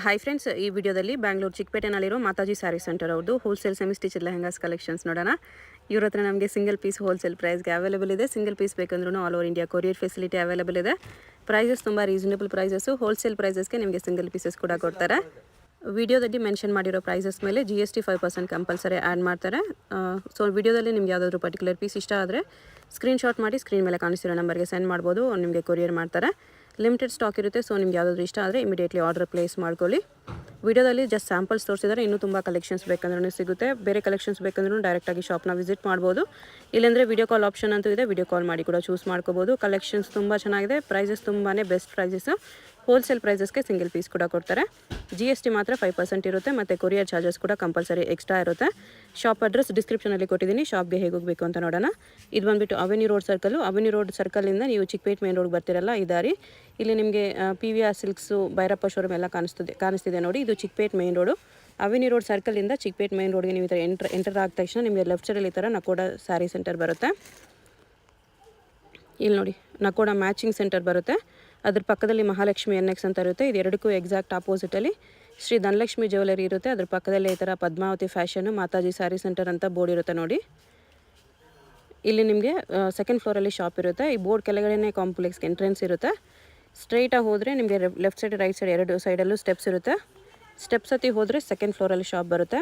Hi friends, ಈ ವಿಡಿಯೋದಲ್ಲಿ ಬ್ಯಾಂಗ್ಳೂರು ಚಿಕ್ಕಪೇಟೆನಲ್ಲಿರೋ ಮಾತಾಜಿ ಸ್ಯಾರಿ ಸೆಂಟರ್ ಅವ್ರದ್ದು wholesale semi stitch lehengas collections ನೋಡೋಣ. ಇವ್ರ ಹತ್ರ ನಮಗೆ ಸಿಂಗಲ್ ಪೀಸ್ ಹೋಲ್ಸೇಲ್ ಪ್ರೈಸ್ಗೆ ಅವೈಲೇಬಲ್ ಇದೆ. ಸಿಂಗಲ್ ಪೀಸ್ ಬೇಕಂದ್ರೂ all over India courier facility available ಇದೆ. ಪ್ರೈಸಸ್ ತುಂಬ ರೀಸನಬಲ್ ಪ್ರೈಸಸ್ಸು. ಹೋಲ್ಸೇಲ್ ಪ್ರೈಸಸ್ಗೆ ನಿಮಗೆ ಸಿಂಗಲ್ ಪೀಸಸ್ ಕೂಡ ಕೊಡ್ತಾರೆ. ವಿಡಿಯೋದಲ್ಲಿ ಮೆನ್ಷನ್ ಮಾಡಿರೋ ಪ್ರೈಸಸ್ ಮೇಲೆ GST 5% ಕಂಪಲ್ಸರಿ ಆ್ಯಡ್ ಮಾಡ್ತಾರೆ. ಸೊ ವಿಡಿಯೋದಲ್ಲಿ ನಿಮ್ಗೆ ಯಾವುದಾದ್ರೂ ಪರ್ಟಿಕ್ಯುಲರ್ ಪೀಸ್ ಇಷ್ಟ ಆದರೆ ಸ್ಕ್ರೀನ್ಶಾಟ್ ಮಾಡಿ ಸ್ಕ್ರೀನ್ ಮೇಲೆ ಕಾಣಿಸಿರೋ ನಂಬರ್ಗೆ ಸೆಂಡ್ ಮಾಡ್ಬೋದು. ನಿಮಗೆ ಕೊರಿಯರ್ ಮಾಡ್ತಾರೆ. ಲಿಮಿಟೆಡ್ ಸ್ಟಾಕ್ ಇರುತ್ತೆ. ಸೊ ನಿಮ್ಗೆ ಯಾವುದಾದ್ರೂ ಇಷ್ಟ ಆದರೆ ಇಮಿಡಿಯೇಟ್ಲಿ ಆರ್ಡರ್ ಪ್ಲೇಸ್ ಮಾಡ್ಕೊಳ್ಳಿ. ವಿಡಿಯೋದಲ್ಲಿ ಜಸ್ಟ್ ಸ್ಯಾಂಪಲ್ಸ್ ತೋರಿಸಿದ್ದಾರೆ. ಇನ್ನೂ ತುಂಬ ಕಲೆಕ್ಷನ್ಸ್ ಬೇಕಂದ್ರೂ ಸಿಗುತ್ತೆ. ಬೇರೆ ಕಲೆಕ್ಷನ್ಸ್ ಬೇಕಂದ್ರೂ ಡೈರೆಕ್ಟಾಗಿ ಶಾಪ್ನ ವಿಸಿಟ್ ಮಾಡ್ಬೋದು. ಇಲ್ಲಾಂದರೆ ವಿಡಿಯೋ ಕಾಲ್ ಆಪ್ಷನ್ ಅಂತೂ ಇದೆ. ವಿಡಿಯೋ ಕಾಲ್ ಮಾಡಿ ಕೂಡ ಚೂಸ್ ಮಾಡ್ಕೋಬೋದು. ಕಲೆಕ್ಷನ್ಸ್ ತುಂಬ ಚೆನ್ನಾಗಿದೆ. ಪ್ರೈಸಸ್ ತುಂಬಾ ಬೆಸ್ಟ್ ಪ್ರೈಸಸ್ಸು. ಹೋಲ್ಸೇಲ್ ಪ್ರೈಸಸ್ಗೆ ಸಿಂಗಲ್ ಪೀಸ್ ಕೂಡ ಕೊಡ್ತಾರೆ. GST ಮಾತ್ರ 5% ಇರುತ್ತೆ. ಮತ್ತು ಕೊರಿಯರ್ ಚಾರ್ಜಸ್ ಕೂಡ ಕಂಪಲ್ಸರಿ ಎಕ್ಸ್ಟ್ರಾ ಇರುತ್ತೆ. ಶಾಪ್ ಅಡ್ರೆಸ್ ಡಿಸ್ಕ್ರಿಪ್ಷನಲ್ಲಿ ಕೊಟ್ಟಿದ್ದೀನಿ. ಶಾಪ್ಗೆ ಹೇಗೆ ಹೋಗಬೇಕು ಅಂತ ನೋಡೋಣ. ಇದು ಬಂದುಬಿಟ್ಟು Avenue Road circle. Avenue Road ಸರ್ಕಲಿಂದ ನೀವು ಚಿಕ್ಕಪೇಟೆ ಮೇನ್ ರೋಡ್ ಬರ್ತಿರಲ್ಲ, ಈ ದಾರಿ. ಇಲ್ಲಿ ನಿಮಗೆ PVR ಸಿಲ್ಕ್ಸು, ಭೈರಪ್ಪ ಶೋರೂಮ್ ಎಲ್ಲ ಕಾಣಿಸ್ತಿದೆ ನೋಡಿ. ಇದು Chickpet main road. Avenue Road ಸರ್ಕಲಿಂದ ಚಿಕ್ಕಪೇಟೆ ಮೇನ್ ರೋಡ್ಗೆ ನೀವು ಈ ಥರ ಎಂಟರ್ ಆದ ತಕ್ಷಣ ನಿಮಗೆ ಲೆಫ್ಟ್ ಸೈಡಲ್ಲಿ ಈ ಥರ ನಕೋಡ ಸ್ಯಾರಿ ಸೆಂಟರ್ ಬರುತ್ತೆ. ಇಲ್ಲಿ ನೋಡಿ, ನಕೋಡ ಮ್ಯಾಚಿಂಗ್ ಸೆಂಟರ್ ಬರುತ್ತೆ. ಅದ್ರ ಪಕ್ಕದಲ್ಲಿ ಮಹಾಲಕ್ಷ್ಮಿ NX ಅಂತ ಇರುತ್ತೆ. ಇದು ಎರಡಕ್ಕೂ ಎಕ್ಸಾಕ್ಟ್ ಆಪೋಸಿಟಲ್ಲಿ ಶ್ರೀ ಧನಲಕ್ಷ್ಮಿ ಜ್ಯುವೆಲರಿ ಇರುತ್ತೆ. ಅದ್ರ ಪಕ್ಕದಲ್ಲಿ ಈ ಥರ ಪದ್ಮಾವತಿ ಫ್ಯಾಷನ್ ಮಾತಾಜಿ ಸ್ಯಾರಿ ಸೆಂಟರ್ ಅಂತ ಬೋರ್ಡ್ ಇರುತ್ತೆ ನೋಡಿ. ಇಲ್ಲಿ ನಿಮಗೆ ಸೆಕೆಂಡ್ ಫ್ಲೋರಲ್ಲಿ ಶಾಪ್ ಇರುತ್ತೆ. ಈ ಬೋರ್ಡ್ ಕೆಳಗಡೆನೇ ಕಾಂಪ್ಲೆಕ್ಸ್ಗೆ ಎಂಟ್ರೆನ್ಸ್ ಇರುತ್ತೆ. ಸ್ಟ್ರೈಟಾಗಿ ಹೋದರೆ ನಿಮಗೆ ಲೆಫ್ಟ್ ಸೈಡ್ ರೈಟ್ ಸೈಡ್ ಎರಡು ಸೈಡಲ್ಲೂ ಸ್ಟೆಪ್ಸ್ ಇರುತ್ತೆ. ಸ್ಟೆಪ್ಸ್ ಹತ್ತಿ ಹೋದರೆ ಸೆಕೆಂಡ್ ಫ್ಲೋರಲ್ಲಿ ಶಾಪ್ ಬರುತ್ತೆ.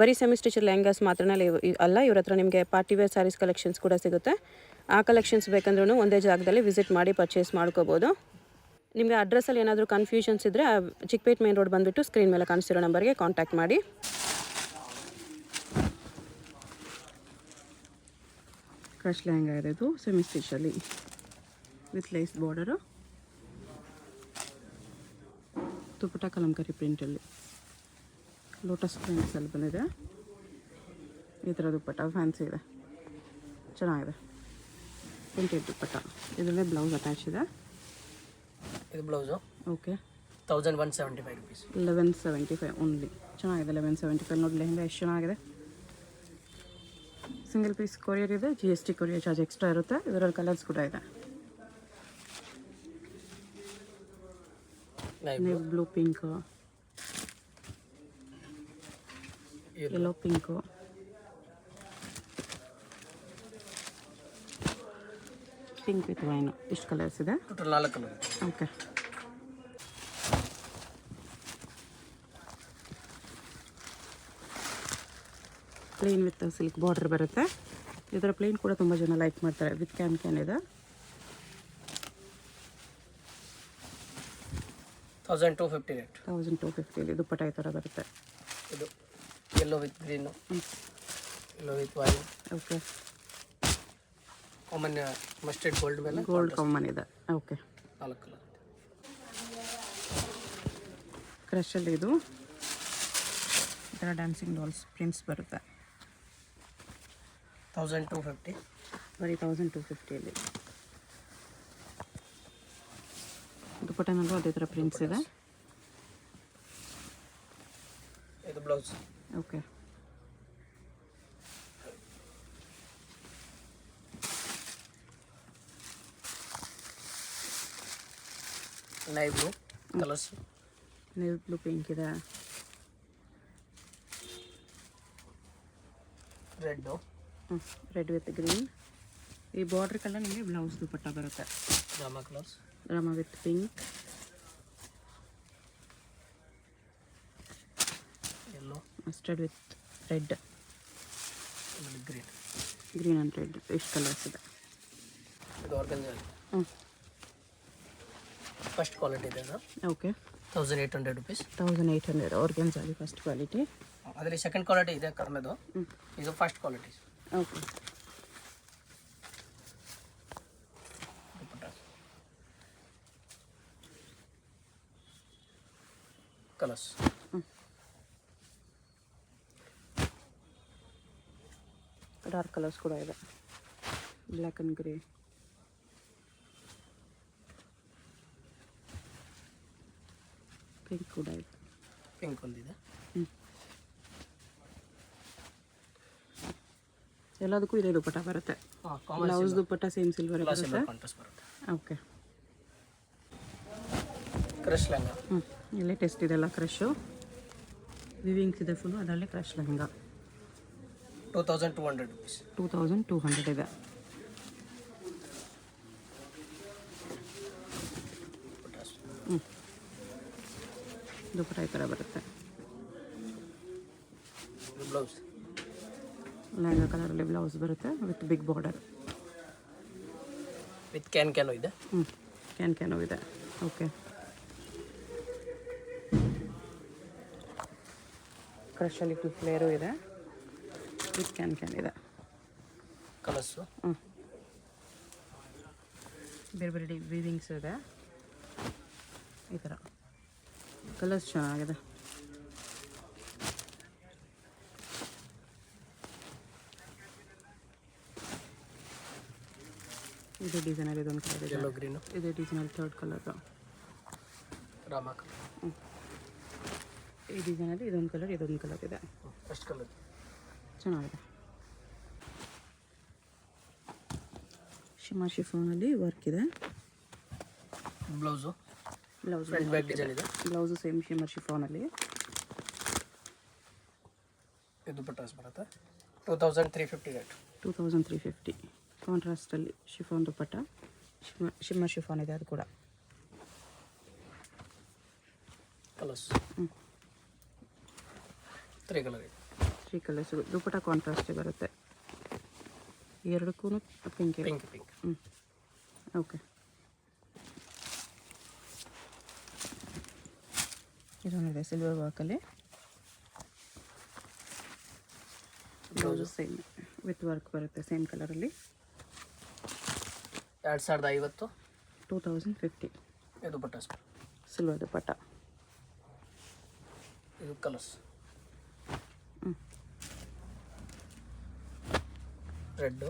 ಬರೀ ಸೆಮಿ ಸ್ಟಿಚ್ ಲೆಹಂಗಾಸ್ ಮಾತ್ರನೇ ಅಲ್ಲ, ಇವ್ರ ಹತ್ರ ನಿಮಗೆ ಪಾರ್ಟಿ ವೇರ್ ಸ್ಯಾರೀಸ್ ಕಲೆಕ್ಷನ್ಸ್ ಕೂಡ ಸಿಗುತ್ತೆ. ಆ ಕಲೆಕ್ಷನ್ಸ್ ಬೇಕಂದ್ರೂ ಒಂದೇ ಜಾಗದಲ್ಲಿ ವಿಸಿಟ್ ಮಾಡಿ ಪರ್ಚೇಸ್ ಮಾಡ್ಕೋಬೋದು. ನಿಮಗೆ ಅಡ್ರೆಸ್ಸಲ್ಲಿ ಏನಾದರೂ ಕನ್ಫ್ಯೂಷನ್ಸ್ ಇದ್ದರೆ ಚಿಕ್ಕಪೇಟೆ ಮೇನ್ ರೋಡ್ ಬಂದುಬಿಟ್ಟು ಸ್ಕ್ರೀನ್ ಮೇಲೆ ಕಾಣಿಸ್ತಿರೋ ನಂಬರ್ಗೆ ಕಾಂಟ್ಯಾಕ್ಟ್ ಮಾಡಿ. ಕ್ರಶ್ ಲೆಹಂಗಾ ಇದೆ. ಇದು ಸೆಮಿ ಸ್ಟಿಚಲ್ಲಿ with lace border, dupatta kalamkari ಪ್ರಿಂಟಲ್ಲಿ ಲೋಟಸ್ ಪ್ರಿಂಟ್ಸಲ್ಲಿ ಬಂದಿದೆ. ಈ ಥರ ದುಪ್ಪಟ್ಟ ಫ್ಯಾನ್ಸಿ ಇದೆ, ಚೆನ್ನಾಗಿದೆ. ಪ್ರಿಂಟೆಡ್ ದುಪ್ಪಟ್ಟ. ಇದರಲ್ಲೇ ಬ್ಲೌಸ್ ಅಟ್ಯಾಚ್ ಇದೆ. ಇದು ಬ್ಲೌಸು. ಓಕೆ. 1175 rupees. 1175 ಓನ್ಲಿ. ಚೆನ್ನಾಗಿದೆ. 1175 ನೋಡಿ. ಲೆಹಂಗಾ ಎಷ್ಟು ಚೆನ್ನಾಗಿದೆ. ಸಿಂಗಲ್ ಪೀಸ್ ಕೊರಿಯರ್ ಇದೆ. GST ಕೊರಿಯರ್ ಚಾರ್ಜ್ ಎಕ್ಸ್ಟ್ರಾ ಇರುತ್ತೆ. ಇದರಲ್ಲಿ ಕಲರ್ಸ್ ಕೂಡ ಇದೆ. Navy blue, pink, yellow, pink, pink with wine. ಇಷ್ಟು ಕಲರ್ಸ್ ಇದೆ. Total 4 colour. Okay. Plain with silk border ಬರುತ್ತೆ. ಇದರ ಪ್ಲೇನ್ ಕೂಡ ತುಂಬ ಜನ ಲೈಕ್ ಮಾಡ್ತಾರೆ. ವಿತ್ ಕ್ಯಾನ್ ಇದೆ. 1250 ರೇಟ್. 1250 ದುಪ್ಪಟ್ಟ ಈ ಥರ ಬರುತ್ತೆ. ಇದು yellow with green, yellow with wine. Okay. Common mustard gold ಮೇಲೆ ಗೋಲ್ಡ್ ಕಾಮನ್ ಇದೆ. ಓಕೆ. 4 ಕಲರ್. ಕ್ರಶಲ್ಲಿ ಇದು ಈ ಥರ ಡ್ಯಾನ್ಸಿಂಗ್ ಡಾಲ್ಸ್ ಪ್ರಿಂಟ್ಸ್ ಬರುತ್ತೆ. 1250. ಬರೀ 1250 ದುಪ್ಪಟ್ಟನಲ್ಲೂ ಅದೇ ಥರ ಪ್ರಿಂಟ್ಸ್ ಇದೆ. ಇದು blouse. Okay. Navy blue colours. Navy blue, pink ಇದೆ. ರೆಡ್ಡು. Red with green. ಈ ಬಾರ್ಡ್ರ್ ಕಲರ್ ನಿಮಗೆ ಬ್ಲೌಸ್ ದುಪ್ಪಟ್ಟ ಬರುತ್ತೆ. Rama colours. Rama with pink, yellow, mustard with red, green. Green and red. ಇಷ್ಟು ಕಲರ್ಸ್ ಇದೆ. ಇದು ಆರ್ಗನ್ಜಾ. ಫಸ್ಟ್ ಕ್ವಾಲಿಟಿ ಇದೆ ಸರ್. ಓಕೆ. 1800 rupees. 1800 ಆರ್ಗನ್ಜಾಲಿ first quality. ಅದರಲ್ಲಿ ಸೆಕೆಂಡ್ ಕ್ವಾಲಿಟಿ ಇದೆ ಕಡಿಮೆದು. ಇದು first quality. Okay. Colours. Dark colours ಕೂಡ ಇದೆ. ಬ್ಲ್ಯಾಕ್ ಆ್ಯಂಡ್ ಗ್ರೇ, ಪಿಂಕ್ ಕೂಡ ಇದೆ. ಪಿಂಕ್ ಒಂದಿದೆ. ಎಲ್ಲದಕ್ಕೂ ಇದೆ ದುಪ್ಪಟ್ಟ ಬರುತ್ತೆ. ಬ್ಲೌಸ್ ದುಪ್ಪಟ್ಟ ಸೇಮ್ ಸಿಲ್ವರ್ ಬರುತ್ತೆ. ಕಾಂಟ್ರಾಸ್ಟ್ ಬರುತ್ತೆ. ಓಕೆ. ಕ್ರಶ್ ಲೆಹಂಗಾ ಇಲ್ಲೇ ಟೆಸ್ಟ್ ಇದೆಲ್ಲ ಕ್ರಶು ವಿವಿಂಗ್ಸ್ ಇದೆ ಫುಲ್ಲು ಅದರಲ್ಲಿ ಕ್ರಶ್ ಲೆಹಂಗಾ 2200 rupees. 2200 ಇದೆ. ದುಪ್ಪಟ್ಟ ಈ ಥರ ಬರುತ್ತೆ. ಬ್ಲೌಸ್ ಲೆಹಂಗಾ ಕಲರಲ್ಲಿ ಬ್ಲೌಸ್ ಬರುತ್ತೆ with big border. With can ಇದೆ. ಕ್ಯಾನು ಇದೆ. ಓಕೆ, ಕ್ರಶಲ್ಲಿ ಫುಲ್ ಫ್ಲೇರು ಇದೆ ವಿತ್ ಕ್ಯಾನ್ ಇದೆ. ಕಲರ್ಸು ಬೇರೆ ಬೇರೆ ವೀವಿಂಗ್ಸ್ ಇದೆ ಈ ಥರ. ಕಲರ್ಸ್ ಚೆನ್ನಾಗಿದೆ. ಇದು ಡಿಸೈನಲ್ಲಿ ಇದೊಂದು ಕಲರ್ ಇದೆ, ಯೆಲ್ಲೋ ಗ್ರೀನು. ಇದೇ ಡಿಸೈನಲ್ಲಿ ಥರ್ಡ್ ಕಲರ್. ರಾಮ ಈ ಡಿಸೈನಲ್ಲಿ ಇದೊಂದು ಕಲರ್ ಇದೆ. ಫಸ್ಟ್ ಕಲರ್ ಚೆನ್ನಾಗಿದೆ. ಶಿಮಾ ಶಿಫಾನಲ್ಲಿ ವರ್ಕ್ ಇದೆ. Blouse blouse front back design ಇದೆ. ಬ್ಲೌಸು ಸೇಮ್ ಶಿಮರ್ ಶಿಫಾನಲ್ಲಿ. ಇದು ಪಟಾಸ್ ಬರುತ್ತೆ 2350 ರೇಟ್. 2350. ಕಾಂಟ್ರಾಸ್ಟಲ್ಲಿ ಶಿಫಾನ್ ದುಪ್ಪಟ್ಟ, ಶಿಮ್ಮರ್ ಶಿಫಾನ್ ಇದೆ ಅದು ಕೂಡ. ಕಲರ್ಸ್ 3 ಕಲರ್ ಇದೆ. 3 ಕಲರ್ಸ್. ದುಪ್ಪಟ್ಟ ಕಾಂಟ್ರಾಸ್ಟೇ ಬರುತ್ತೆ ಎರಡಕ್ಕೂ. Pink pink okay. ಇದೊಂದಿದೆ ಸಿಲ್ವರ್ ವರ್ಕಲ್ಲಿ. ಬ್ಲೌಸು ಸೇಮ್ ವಿತ್ ವರ್ಕ್ ಬರುತ್ತೆ ಸೇಮ್ ಕಲರಲ್ಲಿ. 2050. 2050. ಇದು ಪಟಾಸ್ ಸಿಲ್ವರ್ ದುಪ್ಪಟ್ಟ. ಇದು ಕಲರ್ಸ್ ರೆಡ್ಡು,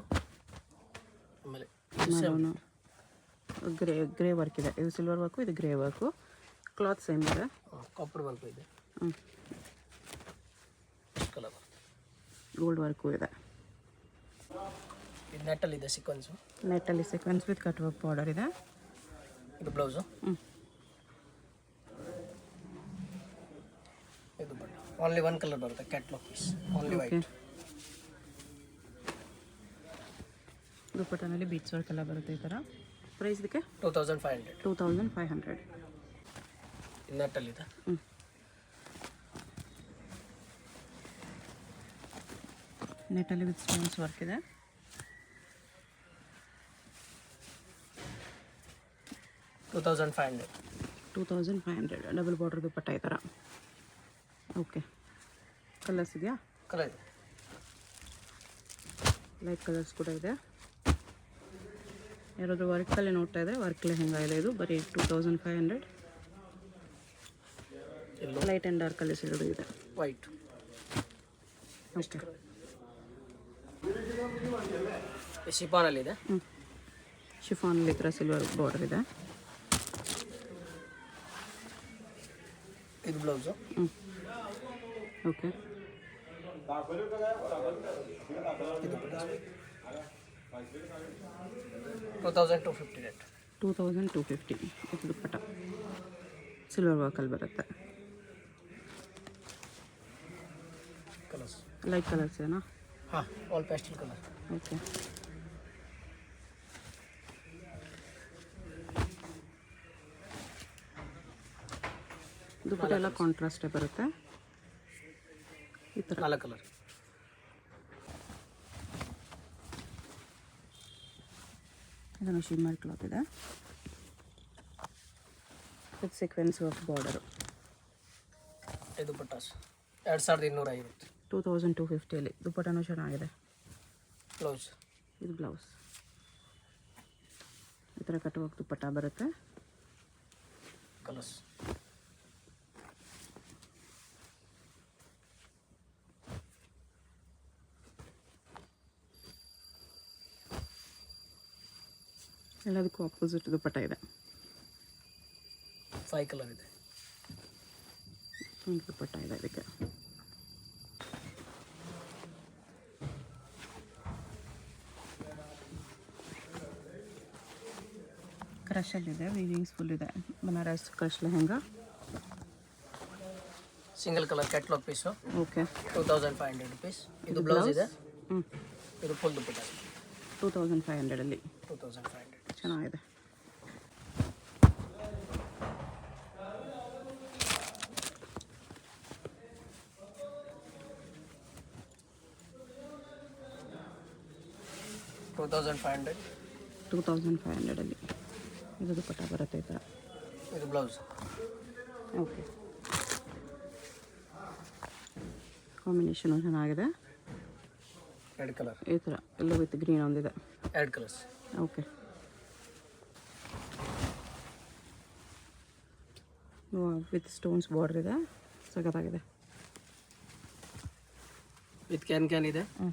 ಆಮೇಲೆ ಮರೂನು, ಗ್ರೇ ವರ್ಕ್ ಇದೆ. ಇದು ಸಿಲ್ವರ್ ವರ್ಕು, ಇದು ಗ್ರೇ ವರ್ಕು. ಕ್ಲಾತ್ ಸೇಮ್ ಇದೆ. ಕಾಪರ್ ವರ್ಕ್ ಇದೆ. ಕಲರ್ ಗೋಲ್ಡ್ ವರ್ಕು ಇದೆ. ಇದು ನೆಟ್ಟಲ್ಲಿ ಇದೆ ಸೀಕ್ವೆನ್ಸು. ನೆಟ್ಟಲ್ಲಿ sequence with cut work border ಇದೆ. ಇದು ಬ್ಲೌಸು. ಇದು ಬಟ್ ಓನ್ಲಿ 1 ಕಲರ್ ಬರುತ್ತೆ. Catalogue piece only white. ದುಪ್ಪಟ್ಟನಲ್ಲಿ ಬೀಟ್ಸ್ ವರ್ಕ್ ಎಲ್ಲ ಬರುತ್ತೆ ಈ ಥರ. ಪ್ರೈಸ್ ಇದಕ್ಕೆ 2500. 2500. ನೆಟ್ಟಲ್ಲಿದೆ. ನೆಟ್ಟಲ್ಲಿ ವಿತ್ ಸ್ಟೋನ್ಸ್ ವರ್ಕ್ ಇದೆ. $2500. 2500. ಡಬಲ್ ಬಾರ್ಡರ್ ದುಪ್ಪಟ್ಟ ಈ ಥರ. ಓಕೆ, ಕಲರ್ಸ್ ಇದೆಯಾ? ಕಲರ್ ಇದೆ. ಲೈಟ್ ಕಲರ್ಸ್ ಕೂಡ ಇದೆ. ಯಾರಾದರೂ ವರ್ಕಲ್ಲಿ ನೋಡ್ತಾ ಇದ್ದರೆ ವರ್ಕ್ ಲೆಹಂಗಾ ಇದೆ. ಇದು ಬರೀ 2500. ಲೈಟ್ ಆ್ಯಂಡ್ ಡಾರ್ಕ್ ಕಲರ್ಸ್ ಎರಡು ಇದೆ. ವೈಟ್. ಓಕೆ, ಶಿಫಾನಲ್ಲಿದೆ. ಶಿಫಾನಲ್ಲಿ ಈ ಥರ ಸಿಲ್ವರ್ ಬಾರ್ಡರ್ ಇದೆ. ಇದು ಬ್ಲೌಸು. ಓಕೆ, ಇದು 2250 ರೇಟ್. 2250. ಇದು ದುಪ್ಪಟ್ಟ ಸಿಲ್ವರ್ ವರ್ಕಲ್ಲಿ ಬರುತ್ತೆ. ಕಲರ್ಸ್ ಲೈಟ್ ಕಲರ್ಸ್ ಏನಾ? ಹಾಂ, ಆಲ್ ಪ್ಯಾಸ್ಟಲ್ ಕಲರ್. ಓಕೆ, ದುಪ್ಪಟ್ಟ ಎಲ್ಲ ಕಾಂಟ್ರಾಸ್ಟೇ ಬರುತ್ತೆ ಈ ಥರ. 4 ಕಲರ್. ಇದನ್ನು ಶಿಮ್ಮರ್ ಕ್ಲಾತ್ ಇದೆ ವಿತ್ ಸೀಕ್ವೆನ್ಸ್ ವರ್ಕ್ ಬಾರ್ಡರು. ಇದು ಪಟಾಸ್ 2250. 2250ಅಲ್ಲಿ ದುಪ್ಪಟ್ಟನೂ ಚೆನ್ನಾಗಿದೆ. ಬ್ಲೌಸ್. ಇದು ಬ್ಲೌಸ್ ಈ ಥರ ಕಟ್ಟುವಾಗ ದುಪ್ಪಟ್ಟ ಬರುತ್ತೆ. ಕಲರ್ಸ್ ಎಲ್ಲದಕ್ಕೂ ಆಪೋಸಿಟ್ ದುಪ್ಪಟ್ಟ ಇದೆ. 5 ಕಲರ್ ಇದೆ. ಪಿಂಕ್ ದುಪ್ಪಟ್ಟ ಇದೆ ಇದಕ್ಕೆ. ಕ್ರಷಲ್ಲಿದೆ, ವೀವಿಂಗ್ಸ್ ಫುಲ್ ಇದೆ. Banaras crush lehenga. Single colour catalogue piece. Okay. 2500 rupees. ಇದು ಬ್ಲೌಸ್ ಇದೆ. ಹ್ಞೂ. ಇದು ಫುಲ್ ದುಪ್ಪಟ್ಟ. 2500 2500. ಚೆನ್ನಾಗಿದೆ. $2,500 ಇದು ದುಪ್ಪಟ್ಟ ಬರುತ್ತೆ ಈ ಥರ. ಇದು ಬ್ಲೌಸ್. ಓಕೆ. ಕಾಂಬಿನೇಷನು ಚೆನ್ನಾಗಿದೆ. ರೆಡ್ ಕಲರ್ ಈ ಥರ ಎಲ್ಲೋ ವಿತ್ ಗ್ರೀನ್ ಒಂದಿದೆ. 2 colours. Okay. With stones border ಇದೆ, ಸಖತ್ತಾಗಿದೆ. ವಿತ್ ಕ್ಯಾನ್ ಇದೆ. ಹ್ಞೂ.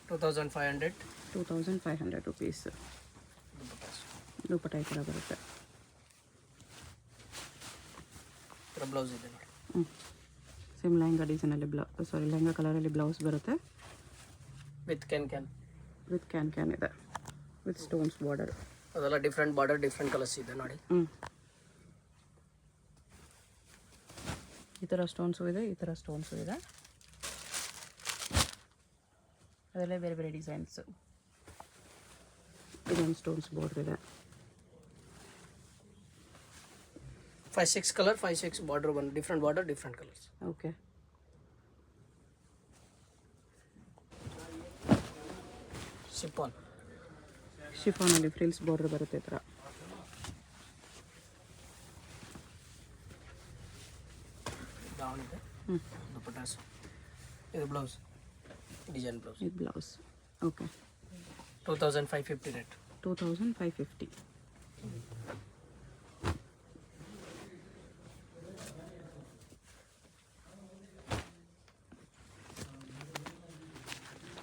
2500 rupees. ದುಪ್ಪಟ್ಟ ಈ ಥರ ಬರುತ್ತೆ. ಬ್ಲೌಸ್ ಇದೆ ನೋಡಿ. ಹ್ಞೂ. ಸೇಮ್ ಲೆಹಂಗಾ ಡಿಸೈನಲ್ಲಿ ಲೆಹಂಗಾ ಕಲರಲ್ಲಿ ಬ್ಲೌಸ್ ಬರುತ್ತೆ. ವಿತ್ ಕ್ಯಾನ್ ವಿತ್ ಕ್ಯಾನ್ ಇದೆ, ವಿತ್ ಸ್ಟೋನ್ಸ್ ಬಾರ್ಡರ್. ಅದೆಲ್ಲ ಡಿಫ್ರೆಂಟ್ ಬಾರ್ಡರ್, ಡಿಫ್ರೆಂಟ್ ಕಲರ್ಸ್ ಇದೆ ನೋಡಿ. ಹ್ಞೂ. ಈ ಥರ ಸ್ಟೋನ್ಸು ಇದೆ, ಈ ಥರ ಸ್ಟೋನ್ಸು ಇದೆ. ಅದೆಲ್ಲ ಬೇರೆ ಬೇರೆ ಡಿಸೈನ್ಸು. ಇದೊಂದು ಸ್ಟೋನ್ಸ್ ಬಾರ್ಡರ್ ಇದೆ. 5-6 ಕಲರ್, 5-6 ಬಾರ್ಡರ್, ಒಂದು different border, different colours. Okay. ಶಿಫಾನಲ್ಲಿ ಫ್ರಿಲ್ಸ್ ಬಾರ್ಡರ್ ಬರುತ್ತೆ ಈ ಥರ. ಡೌನ್ ಇದೆ. ಹ್ಞೂ. ದುಪ್ಪಟ್ಟಾಸ್. ಇದು ಬ್ಲೌಸ್, ಡಿಸೈನ್ ಬ್ಲೌಸ್. ಇದು ಬ್ಲೌಸ್. ಓಕೆ. 2550 ರೇಟ್. 2550.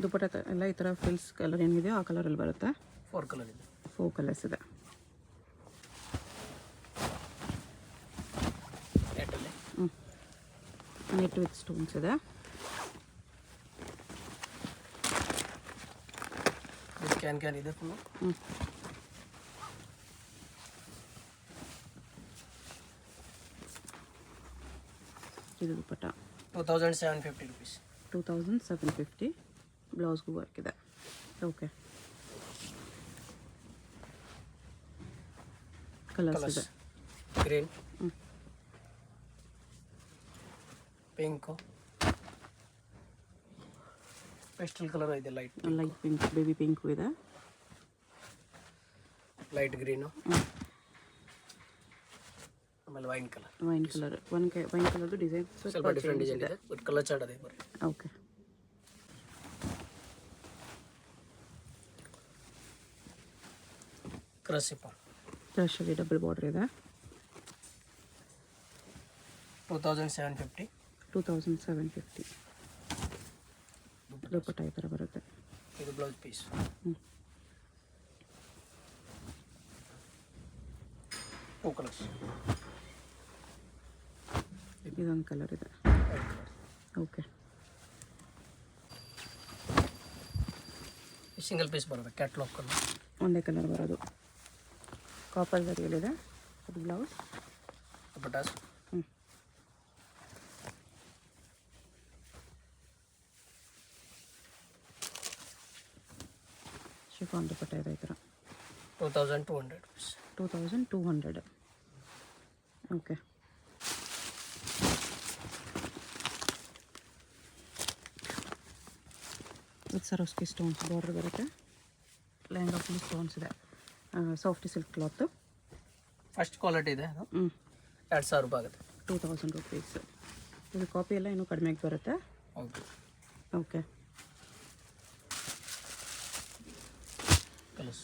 ದುಪ್ಪಟ್ಟ ಎಲ್ಲ ಈ ಥರ ಫ್ರಿಲ್ಸ್ ಕಲರ್ ಏನಿದೆಯೋ ಆ ಕಲರಲ್ಲಿ ಬರುತ್ತೆ. 4 ಕಲರ್ ಇದೆ. 4 ಕಲರ್ಸ್ ಇದೆ. ನೆಟ್ಟಲ್ಲಿ. ಹ್ಞೂ. ನೆಟ್ ವಿತ್ ಸ್ಟೋನ್ಸ್ ಇದೆ. ವಿತ್ ಕ್ಯಾನ್ ಇದೆ ಫುಲ್ಲು. ಹ್ಞೂ. ಇದು ದುಪ್ಪಟ್ಟ. 2750 rupees. 2750. ಬ್ಲೌಸ್ಗೂ ವರ್ಕ್ ಇದೆ. ಓಕೆ. ಕಲರ್ಸ್ ಇದೆ. ಗ್ರೀನ್, ಹ್ಞೂ. ಪಿಂಕು, ಪೆಸ್ಟಲ್ ಕಲರ್ ಇದೆ, ಲೈಟ್ ಪಿಂಕ್, ಬೇಬಿ ಪಿಂಕು ಇದೆ. Light green. ಹ್ಞೂ. ಆಮೇಲೆ ವೈನ್ ಕಲರ್. ವೈನ್ ಕಲರ್ದು ಡಿಸೈನ್ ಸ್ವಲ್ಪ ಡಿಫ್ರೆಂಟ್ ಡಿಸೈನ್ ಇದೆ, ಬಟ್ ಕಲರ್ ಚಾರ್ಟ್ ಅದೇ ಬರುತ್ತೆ. ಓಕೆ. ಕ್ರಶಲ್ಲಿ ಡಬಲ್ ಬಾರ್ಡರ್ ಇದೆ. 2750. 2750. ದುಪ್ಪಟ್ಟ ಈ ಥರ ಬರುತ್ತೆ. ಇದು ಬ್ಲೌಸ್ ಪೀಸ್. ಹ್ಞೂ. 2 ಕಲರ್ಸ್. ಇದೊಂದು ಕಲರ್ ಇದೆ. ಓಕೆ. ಸಿಂಗಲ್ ಪೀಸ್ ಬರುತ್ತೆ, ಕ್ಯಾಟ್ಲಾಗ್ ಕಲರ್. ಒಂದೇ ಕಲರ್ ಬರೋದು. ಕಾಪರ್ ಜರಿಯಲ್ಲಿದೆ. ಅದು ಬ್ಲೌಸ್. ದುಪ್ಪಟ್ಟಾಸ್. ಹ್ಞೂ. ಶಿಫಾನ್ ದುಪ್ಪಟ್ಟ ಇದೆ ಈ ಥರ. 2200 rupees. 2200. Okay. With ಸರೋಸ್ಕಿ stones border ಬರುತ್ತೆ. ಲೆಹಂಗಾ ಫುಲ್ ಸ್ಟೋನ್ಸ್ ಇದೆ. Soft silk cloth. First quality ಇದೆ ಅದು. ಹ್ಞೂ. 2000 ರೂಪಾಯಿ ಆಗುತ್ತೆ. 2000 rupees. ಇದು ಕಾಪಿ ಎಲ್ಲ ಇನ್ನೂ ಕಡಿಮೆಗೆ ಬರುತ್ತೆ. ಓಕೆ. ಓಕೆ. ಕಲರ್ಸ್.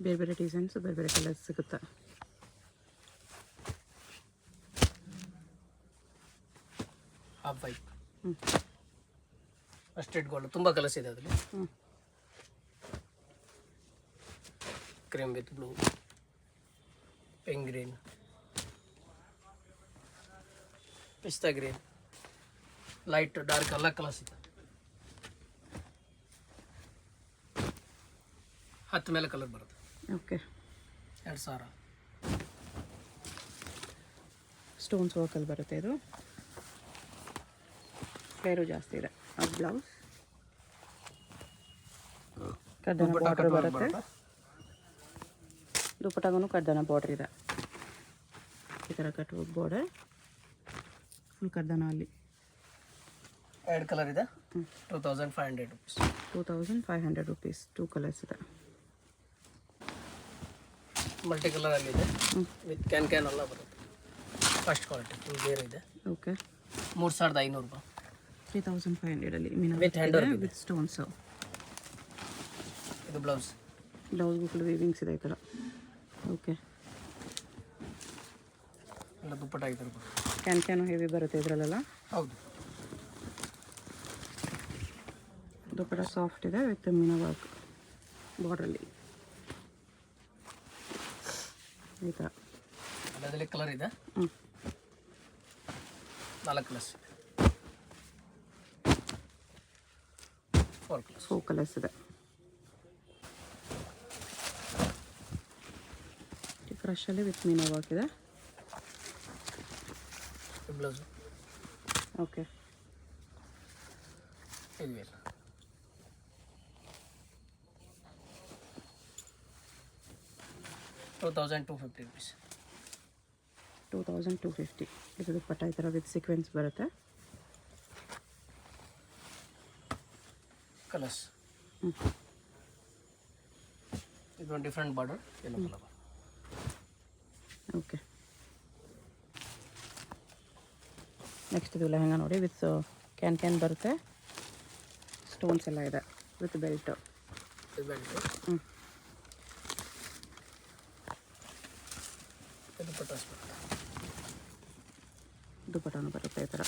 ಬೇರೆ ಬೇರೆ ಡಿಸೈನ್ಸ್, ಬೇರೆ ಬೇರೆ ಕಲರ್ಸ್ ಸಿಗುತ್ತೆ. Half white. ಹ್ಞೂ. ಮಸ್ಟರ್ಡ್ ಗೋಲ್ಡ್, ತುಂಬ ಕಲರ್ಸ್ ಇದೆ ಅದರಲ್ಲಿ. ಹ್ಞೂ. Cream with blue, pink green, ಪಿಸ್ತಾ ಗ್ರೀನ್, ಲೈಟ್ ಡಾರ್ಕ್ ಎಲ್ಲ ಕಲರ್ಸ್ ಇದೆ. 10 ಮೇಲೆ ಕಲರ್ ಬರುತ್ತೆ. ಓಕೆ. 2000. ಸ್ಟೋನ್ಸ್ ವರ್ಕಲ್ಲಿ ಬರುತ್ತೆ ಇದು. ಫ್ಲೇರು ಜಾಸ್ತಿ ಇದೆ. ಅದು ಬ್ಲೌಸ್ ಕಡ್ಡನ ಬಾರ್ಡರ್ ಬರುತ್ತೆ. ದುಪ್ಪಟ್ಟಾಗೂ ಕಡ್ಡನ ಬಾರ್ಡರ್ ಇದೆ. ಈ ಥರ ಕಟ್ ವರ್ಕ್ ಬಾರ್ಡರ್, ಫುಲ್ ಕಡ್ಡನ ಅಲ್ಲಿ. 2 ಕಲರ್ ಇದೆ. 2500 rupees. 2500 rupees. 2 ಕಲರ್ಸ್ ಇದೆ. ಮಲ್ಟಿ ಕಲರ್ ಅಲ್ಲಿ ಇದೆ. ವಿತ್ ಕ್ಯಾನ್ ಎಲ್ಲ ಬರುತ್ತೆ. ಫಸ್ಟ್ ಕ್ವಾಲಿಟಿ ಫುಲ್ ಬೇರೆ ಇದೆ. ಓಕೆ. 3500 ರೂಪಾಯಿ. 3500 ಅಲ್ಲಿ With handle ಇದೆ. With stones. ಇದು ಬ್ಲೌಸ್ ಫುಲ್ ವೀವಿಂಗ್ಸ್ ಇದೆ ಈ ಥರ. ಓಕೆ. ಎಲ್ಲ ದುಪ್ಪಟ್ಟ ಈ ಥರ ಬರುತ್ತೆ. ಕ್ಯಾನು ಹೆವಿ ಬರುತ್ತೆ ಇದರಲ್ಲೆಲ್ಲ. ಹೌದು. ದುಪ್ಪಟ್ಟ ಸಾಫ್ಟ್ ಇದೆ ವಿತ್ ಮೀನಾ ವರ್ಕ್ ಬಾರ್ಡ್ರಲ್ಲಿ ಈ ಥರ. ಅದರಲ್ಲಿ ಕಲರ್ ಇದೆ. 4 ಕಲರ್ಸ್ ಇದೆ. 4 ಕಲರ್ಸ್. 4 ಕಲರ್ಸ್ ಇದೆ. ಕ್ರಶಲ್ಲಿ ವಿತ್ ಮೀನಾ ವರ್ಕ್ ಇದೆ. Blouse okay. ಇದು ಇಲ್ಲ. ₹2250. 2250. ಇದು ದುಪ್ಪಟ್ಟ ಈ ಥರ ವಿತ್ ಸೀಕ್ವೆನ್ಸ್ ಬರುತ್ತೆ. ಕಲರ್ಸ್ ಇದೊಂದು different border. Yellow colour. Okay. Next ಇದು ಲೆಹಂಗಾ ನೋಡಿ, ವಿತ್ ಕ್ಯಾನ್ ಬರುತ್ತೆ. ಸ್ಟೋನ್ಸ್ ಎಲ್ಲ ಇದೆ ವಿತ್ ಬೆಲ್ಟ್. ಇದು ಬೆಲ್ಟ್. ಇದು ಪಟಾಸ್ ಬರುತ್ತೆ. ದುಪ್ಪಟ್ಟನು ಬರುತ್ತೆ ಈ ಥರ.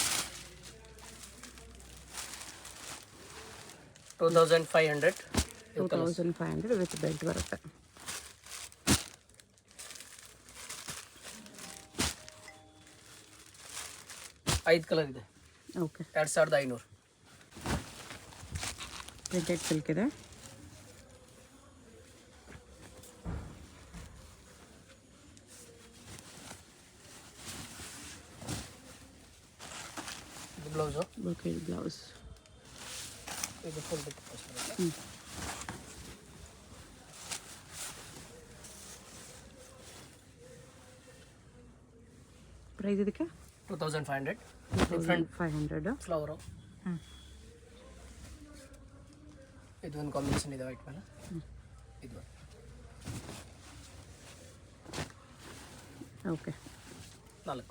2500. 2500 ವಿತ್ ಬೆಲ್ಟ್ ಬರುತ್ತೆ. ಐದು ಕಲರ್ ಇದೆ. ಓಕೆ. 2500. ಪ್ರಿಂಟೆಡ್ ಸಿಲ್ಕ್ ಇದೆ. ಇದು ಬ್ಲೌಸು. ಓಕೆ. ಬ್ಲೌಸ್ ಇದು ಫುಲ್ ಬರುತ್ತೆ. ಪ್ರೈಸ್ ಇದಕ್ಕೆ 2500. ಡಿಫ್ರೆಂಟ್ 500. ಫ್ಲವರು. ಇದು ಒಂದು ಕಾಂಬಿನೇಷನ್ ಇದೆ ವೈಟ್ ಮೇಲೆ. ಇದು ಓಕೆ. 4.